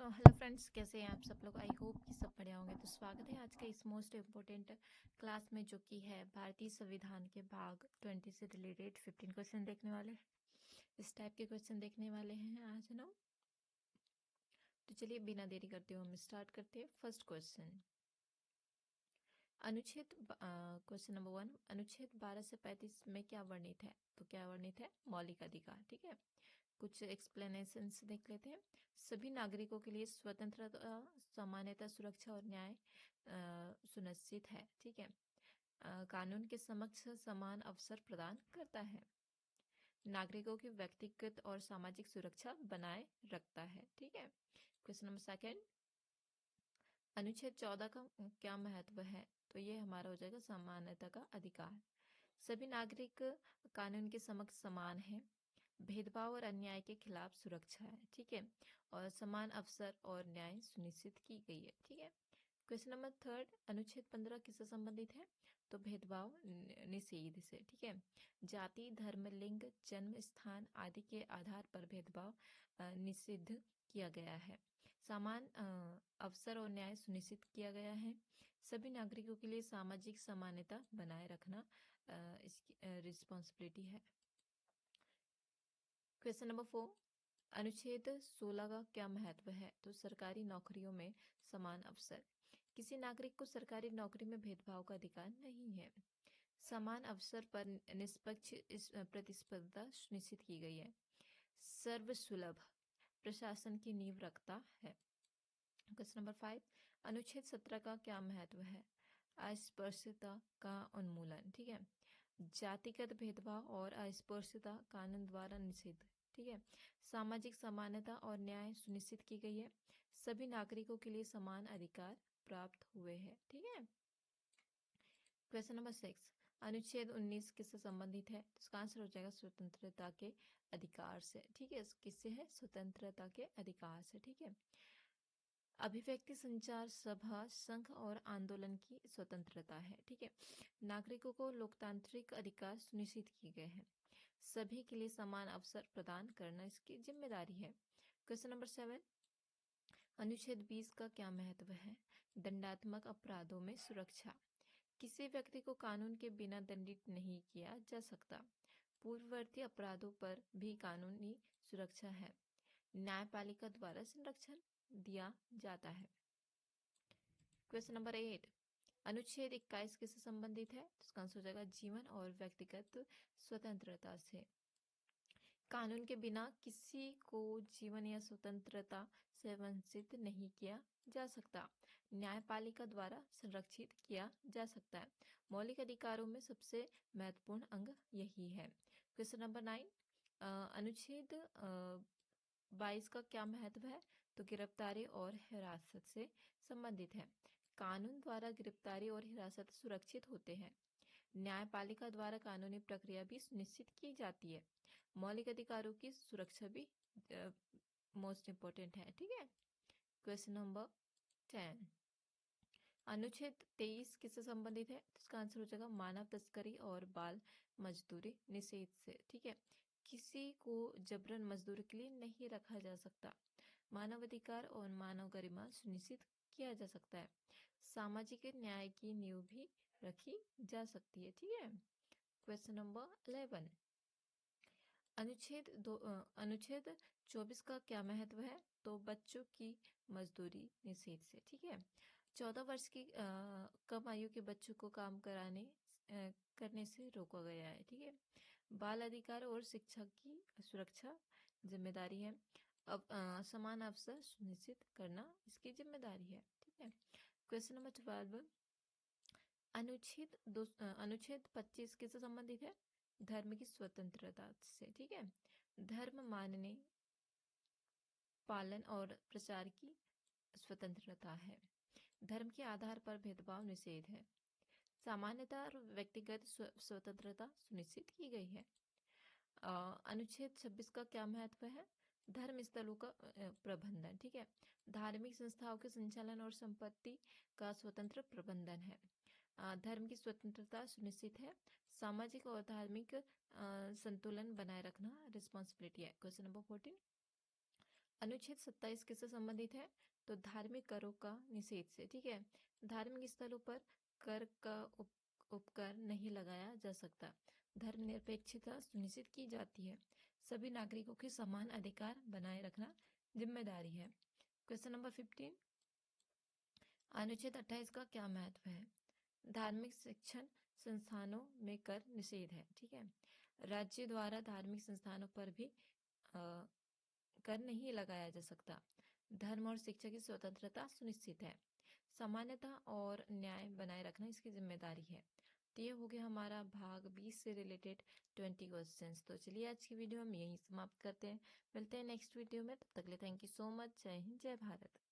तो hello friends, कैसे हैं आप सब लोग। आई होप कि सब बढ़िया होंगे। तो स्वागत है आज के इस मोस्ट इम्पोर्टेंट क्लास में, जो कि है भारतीय संविधान के भाग 20 से रिलेटेड 15 क्वेश्चन देखने वाले। इस टाइप के क्वेश्चन देखने वाले हैं आज ना। तो चलिए बिना देरी करते हुए हम स्टार्ट करते हैं। फर्स्ट क्वेश्चन, अनुच्छेद क्वेश्चन नंबर 1, अनुच्छेद 12 से 35 में क्या वर्णित है। तो क्या वर्णित है? मौलिक अधिकार। ठीक है, कुछ एक्सप्लेनेशंस देख लेते हैं। सभी नागरिकों के लिए स्वतंत्रता, समानता, सुरक्षा और न्याय सुनिश्चित है। ठीक है, कानून के समक्ष समान अवसर प्रदान करता है, नागरिकों की व्यक्तिगत और सामाजिक सुरक्षा बनाए रखता है। ठीक है, क्वेश्चन नंबर सेकंड, अनुच्छेद 14 का क्या महत्व है। तो ये हमारा हो जाएगा समानता का अधिकार। सभी नागरिक कानून के समक्ष समान हैं, भेदभाव और अन्याय के खिलाफ सुरक्षा है। ठीक है, और समान अवसर और न्याय सुनिश्चित की गई है। ठीक है, क्वेश्चन नंबर थर्ड, अनुच्छेद 15 किससे संबंधित है। तो भेदभाव निषेध से। ठीक है, जाति, धर्म, लिंग, जन्म स्थान आदि के आधार पर भेदभाव निषिद्ध किया गया है। समान अवसर और न्याय सुनिश्चित किया गया है। सभी नागरिकों के लिए सामाजिक समानता बनाए रखना इसकी रिस्पॉन्सिबिलिटी है। क्वेश्चन नंबर 4, अनुच्छेद 16 का क्या महत्व है। तो सरकारी नौकरियों में समान अवसर। किसी नागरिक को सरकारी नौकरी में भेदभाव का अधिकार नहीं है। समान अवसर पर निष्पक्ष प्रतिस्पर्धा सुनिश्चित की गई है। सर्वसुलभ प्रशासन की नींव रखता है। क्वेश्चन नंबर 5, अनुच्छेद 17 का क्या महत्व है। अस्पृश्यता का उन्मूलन। ठीक है, जातिगत भेदभाव और अस्पृश्यता कानून द्वारा निषिद्ध। ठीक है, सामाजिक समानता और न्याय सुनिश्चित की गई है। सभी नागरिकों के लिए समान अधिकार प्राप्त हुए हैं। ठीक है, क्वेश्चन नंबर 6, अनुच्छेद 19 किससे संबंधित है। तो इसका आंसर हो जाएगा स्वतंत्रता के अधिकार से। ठीक है, किससे है? स्वतंत्रता के अधिकार से। ठीक है, अभिव्यक्ति, संचार, सभा, संघ और आंदोलन की स्वतंत्रता है। ठीक है, नागरिकों को लोकतांत्रिक अधिकार सुनिश्चित किए गए हैं। सभी के लिए समान अवसर प्रदान करना इसकी जिम्मेदारी है। क्वेश्चन नंबर 7, अनुच्छेद 20 का क्या महत्व है। दंडात्मक अपराधों में सुरक्षा। किसी व्यक्ति को कानून के बिना दंडित नहीं किया जा सकता। पूर्ववर्ती अपराधों पर भी कानूनी सुरक्षा है। न्यायपालिका द्वारा संरक्षण दिया जाता है। क्वेश्चन नंबर 8, अनुच्छेद 21 किससे संबंधित है। तो इसका आंसर हो जाएगा जीवन और व्यक्तिगत स्वतंत्रता से। कानून के बिना किसी को जीवन या स्वतंत्रता से वंचित नहीं किया जा सकता। न्यायपालिका द्वारा संरक्षित किया जा सकता है। मौलिक अधिकारों में सबसे महत्वपूर्ण अंग यही है। क्वेश्चन नंबर 9, अनुच्छेद 22 का क्या महत्व है। तो गिरफ्तारी और हिरासत से संबंधित है। कानून द्वारा गिरफ्तारी और हिरासत सुरक्षित होते हैं। न्यायपालिका द्वारा कानूनी प्रक्रिया भी सुनिश्चित की जाती है। मौलिक अधिकारों की सुरक्षा भी मोस्ट इम्पोर्टेंट है। ठीक है, क्वेश्चन नंबर 10, अनुच्छेद 23 किससे संबंधित है। तो इसका आंसर हो जाएगा मानव तस्करी और बाल मजदूरी निषेध से। ठीक है, किसी को जबरन मजदूरी के लिए नहीं रखा जा सकता। मानव अधिकार और मानव गरिमा सुनिश्चित किया जा सकता है। सामाजिक न्याय की नींव भी रखी जा सकती है। ठीक है, क्वेश्चन नंबर 11, अनुच्छेद 24 का क्या महत्व है। तो बच्चों की मजदूरी निषेध से। ठीक है, 14 वर्ष की कम आयु के बच्चों को काम करने से रोका गया है। ठीक है, बाल अधिकार और शिक्षा की सुरक्षा जिम्मेदारी है। अब समान अवसर सुनिश्चित करना इसकी जिम्मेदारी है। ठीक है, क्वेश्चन नंबर 12, अनुच्छेद 25 किससे संबंधित है। धर्म की स्वतंत्रता से। ठीक है, धर्म मानने, पालन और प्रचार की स्वतंत्रता है। धर्म के आधार पर भेदभाव निषेध है। सामान्यता और व्यक्तिगत स्वतंत्रता सुनिश्चित की गई है। अनुच्छेद 26 का क्या महत्व है। धर्म स्थलों का प्रबंधन। ठीक है, धार्मिक संस्थाओं के संचालन और संपत्ति का स्वतंत्र प्रबंधन है। धर्म की स्वतंत्रता सुनिश्चित है। सामाजिक और धार्मिक संतुलन बनाए रखना रिस्पॉन्सिबिलिटी है। क्वेश्चन नंबर 14, अनुच्छेद 27 किससे संबंधित है? तो धार्मिक करों का निषेध से। ठीक है, धार्मिक स्थलों पर कर का उपकर नहीं लगाया जा सकता। धर्मनिरपेक्षता सुनिश्चित की जाती है। सभी नागरिकों के समान अधिकार बनाए रखना जिम्मेदारी है। क्वेश्चन नंबर 15, अनुच्छेद 28 का क्या महत्व है? धार्मिक शिक्षण संस्थानों में कर निषेध है। ठीक है, राज्य द्वारा धार्मिक संस्थानों पर भी कर नहीं लगाया जा सकता। धर्म और शिक्षा की स्वतंत्रता सुनिश्चित है। समानता और न्याय बनाए रखना इसकी जिम्मेदारी है। तो ये हो गया हमारा भाग 20 से रिलेटेड 20 क्वेश्चंस। तो चलिए आज की वीडियो हम यहीं समाप्त करते हैं। मिलते हैं नेक्स्ट वीडियो में, तब तक के लिए थैंक यू सो मच। जय हिंद, जय भारत।